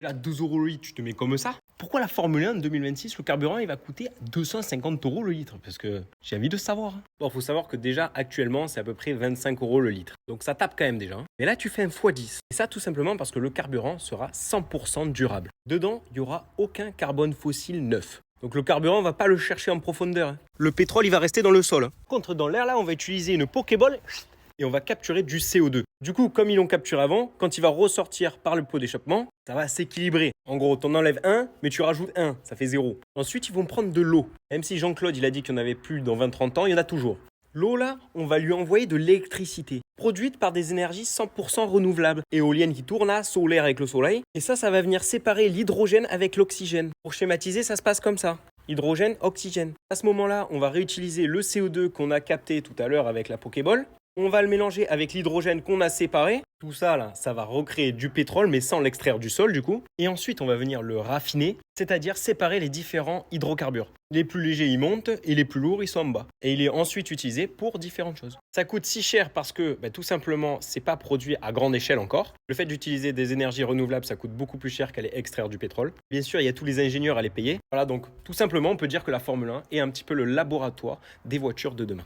Là, 2 € le litre, tu te mets comme ça. Pourquoi la Formule 1 en 2026, le carburant, il va coûter 250 € le litre? Parce que j'ai envie de savoir. Bon, il faut savoir que déjà, actuellement, c'est à peu près 25 € le litre. Donc ça tape quand même déjà. Mais là, tu fais un x10. Et ça, tout simplement parce que le carburant sera 100% durable. Dedans, il n'y aura aucun carbone fossile neuf. Donc le carburant, on va pas le chercher en profondeur. Le pétrole, il va rester dans le sol. Contre, dans l'air, là, on va utiliser une Pokéball et on va capturer du CO2. Du coup, comme ils l'ont capturé avant, quand il va ressortir par le pot d'échappement, ça va s'équilibrer. En gros, tu en enlèves un, mais tu rajoutes un, ça fait 0. Ensuite, ils vont prendre de l'eau. Même si Jean-Claude, il a dit qu'il n'y en avait plus dans 20-30 ans, il y en a toujours. L'eau, là, on va lui envoyer de l'électricité, produite par des énergies 100% renouvelables. Éolienne qui tourne là, solaire avec le soleil. Et ça va venir séparer l'hydrogène avec l'oxygène. Pour schématiser, ça se passe comme ça. Hydrogène, oxygène. À ce moment-là, on va réutiliser le CO2 qu'on a capté tout à l'heure avec la Pokéball. On va le mélanger avec l'hydrogène qu'on a séparé. Tout ça, là, ça va recréer du pétrole, mais sans l'extraire du sol, du coup. Et ensuite, on va venir le raffiner, c'est-à-dire séparer les différents hydrocarbures. Les plus légers, ils montent, et les plus lourds, ils sont en bas. Et il est ensuite utilisé pour différentes choses. Ça coûte si cher parce que, tout simplement, c'est pas produit à grande échelle encore. Le fait d'utiliser des énergies renouvelables, ça coûte beaucoup plus cher qu'aller extraire du pétrole. Bien sûr, il y a tous les ingénieurs à les payer. Voilà, donc, tout simplement, on peut dire que la Formule 1 est un petit peu le laboratoire des voitures de demain.